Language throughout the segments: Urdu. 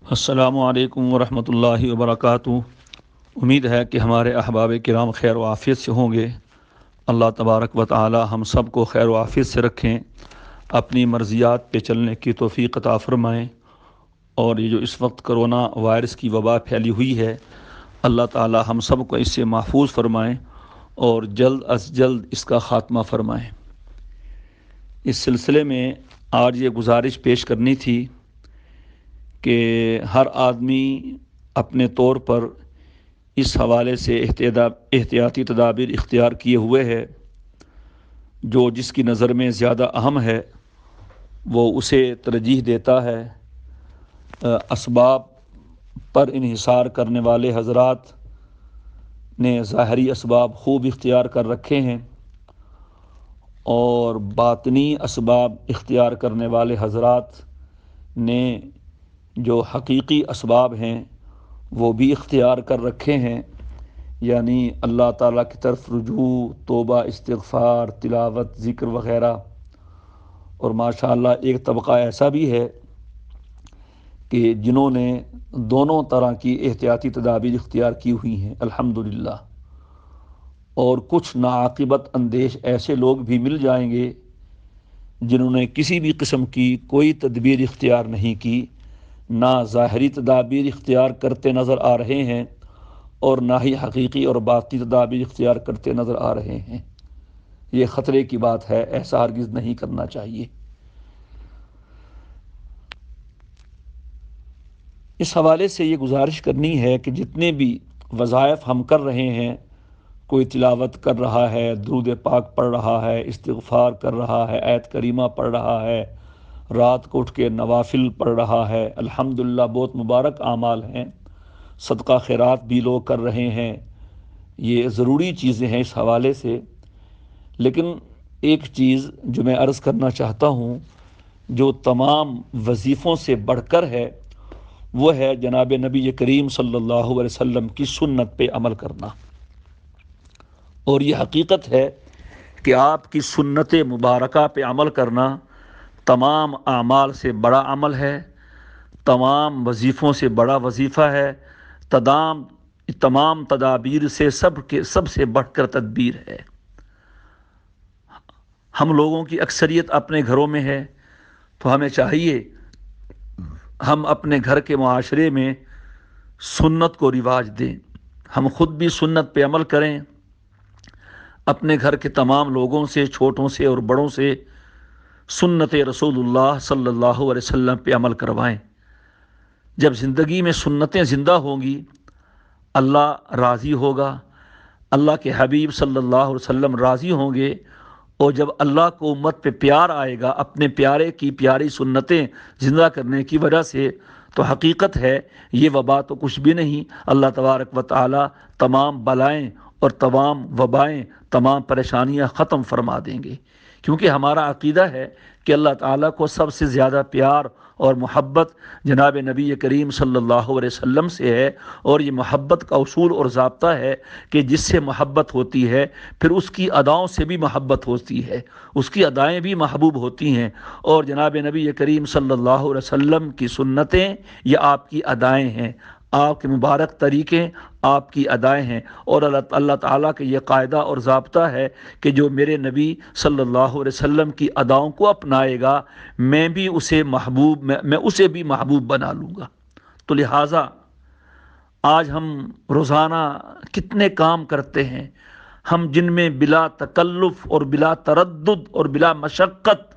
السلام علیکم ورحمۃ اللہ وبرکاتہ۔ امید ہے کہ ہمارے احباب کرام خیر و عافیت سے ہوں گے۔ اللہ تبارک و تعالی ہم سب کو خیر و عافیت سے رکھیں، اپنی مرضیات پہ چلنے کی توفیق عطا فرمائیں، اور یہ جو اس وقت کرونا وائرس کی وبا پھیلی ہوئی ہے، اللہ تعالی ہم سب کو اس سے محفوظ فرمائیں اور جلد از جلد اس کا خاتمہ فرمائیں۔ اس سلسلے میں آج یہ گزارش پیش کرنی تھی کہ ہر آدمی اپنے طور پر اس حوالے سے احتیاطی تدابیر اختیار کیے ہوئے ہے۔ جو جس کی نظر میں زیادہ اہم ہے وہ اسے ترجیح دیتا ہے۔ اسباب پر انحصار کرنے والے حضرات نے ظاہری اسباب خوب اختیار کر رکھے ہیں، اور باطنی اسباب اختیار کرنے والے حضرات نے جو حقیقی اسباب ہیں وہ بھی اختیار کر رکھے ہیں، یعنی اللہ تعالیٰ کی طرف رجوع، توبہ، استغفار، تلاوت، ذکر وغیرہ۔ اور ماشاءاللہ ایک طبقہ ایسا بھی ہے کہ جنہوں نے دونوں طرح کی احتیاطی تدابیر اختیار کی ہوئی ہیں الحمدللہ۔ اور کچھ ناعاقبت اندیش ایسے لوگ بھی مل جائیں گے جنہوں نے کسی بھی قسم کی کوئی تدبیر اختیار نہیں کی، نہ ظاہری تدابیر اختیار کرتے نظر آ رہے ہیں اور نہ ہی حقیقی اور باطنی تدابیر اختیار کرتے نظر آ رہے ہیں۔ یہ خطرے کی بات ہے، ایسا ہرگز نہیں کرنا چاہیے۔ اس حوالے سے یہ گزارش کرنی ہے کہ جتنے بھی وظائف ہم کر رہے ہیں، کوئی تلاوت کر رہا ہے، درود پاک پڑھ رہا ہے، استغفار کر رہا ہے، آیت کریمہ پڑھ رہا ہے، رات کو اٹھ کے نوافل پڑھ رہا ہے، الحمدللہ بہت مبارک اعمال ہیں، صدقہ خیرات بھی لوگ کر رہے ہیں، یہ ضروری چیزیں ہیں اس حوالے سے۔ لیکن ایک چیز جو میں عرض کرنا چاہتا ہوں، جو تمام وظیفوں سے بڑھ کر ہے، وہ ہے جناب نبی کریم صلی اللہ علیہ وسلم کی سنت پہ عمل کرنا۔ اور یہ حقیقت ہے کہ آپ کی سنت مبارکہ پہ عمل کرنا تمام اعمال سے بڑا عمل ہے، تمام وظیفوں سے بڑا وظیفہ ہے، تمام تدابیر سے سب سے بڑھ کر تدبیر ہے۔ ہم لوگوں کی اکثریت اپنے گھروں میں ہے، تو ہمیں چاہیے ہم اپنے گھر کے معاشرے میں سنت کو رواج دیں، ہم خود بھی سنت پہ عمل کریں، اپنے گھر کے تمام لوگوں سے، چھوٹوں سے اور بڑوں سے سنت رسول اللہ صلی اللہ علیہ وسلم پہ عمل کروائیں۔ جب زندگی میں سنتیں زندہ ہوں گی، اللہ راضی ہوگا، اللہ کے حبیب صلی اللہ علیہ وسلم راضی ہوں گے، اور جب اللہ کو امت پہ پیار آئے گا اپنے پیارے کی پیاری سنتیں زندہ کرنے کی وجہ سے، تو حقیقت ہے یہ وبا تو کچھ بھی نہیں، اللہ تبارک و تعالی تمام بلائیں اور تمام وبائیں، تمام پریشانیاں ختم فرما دیں گے۔ کیونکہ ہمارا عقیدہ ہے کہ اللہ تعالیٰ کو سب سے زیادہ پیار اور محبت جناب نبی کریم صلی اللہ علیہ وسلم سے ہے، اور یہ محبت کا اصول اور ضابطہ ہے کہ جس سے محبت ہوتی ہے پھر اس کی اداؤں سے بھی محبت ہوتی ہے، اس کی ادائیں بھی محبوب ہوتی ہیں، اور جناب نبی کریم صلی اللہ علیہ وسلم کی سنتیں یہ آپ کی ادائیں ہیں، آپ کے مبارک طریقے آپ کی ادائیں ہیں۔ اور اللہ تعالیٰ کا یہ قاعدہ اور ضابطہ ہے کہ جو میرے نبی صلی اللہ علیہ وسلم کی اداؤں کو اپنائے گا، میں اسے بھی محبوب بنا لوں گا۔ تو لہٰذا آج ہم روزانہ کتنے کام کرتے ہیں، ہم جن میں بلا تکلف اور بلا تردد اور بلا مشقت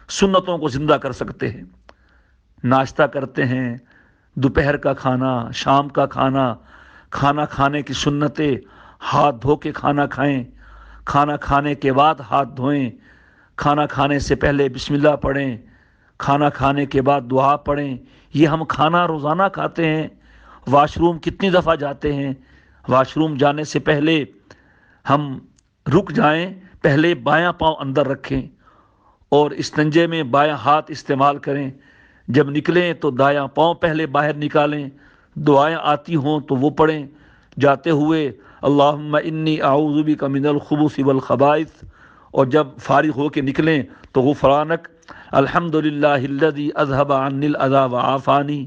سنتوں کو زندہ کر سکتے ہیں۔ ناشتہ کرتے ہیں، دوپہر کا کھانا، شام کا کھانا، کھانا کھانے کی سنتیں، ہاتھ دھو کے کھانا کھائیں، کھانا کھانے کے بعد ہاتھ دھوئیں، کھانا کھانے سے پہلے بسم اللہ پڑھیں، کھانا کھانے کے بعد دعا پڑھیں۔ یہ ہم کھانا روزانہ کھاتے ہیں۔ واش روم کتنی دفعہ جاتے ہیں؟ واش روم جانے سے پہلے ہم رک جائیں، پہلے بایاں پاؤں اندر رکھیں اور استنجے میں بایاں ہاتھ استعمال کریں، جب نکلیں تو دایاں پاؤں پہلے باہر نکالیں، دعائیں آتی ہوں تو وہ پڑھیں، جاتے ہوئے اللہم انی اعوذ بک من الخبث والخبائث، اور جب فارغ ہو کے نکلیں تو غفرانک الحمدللہ الذی اذھب عنی الاذی وعافانی۔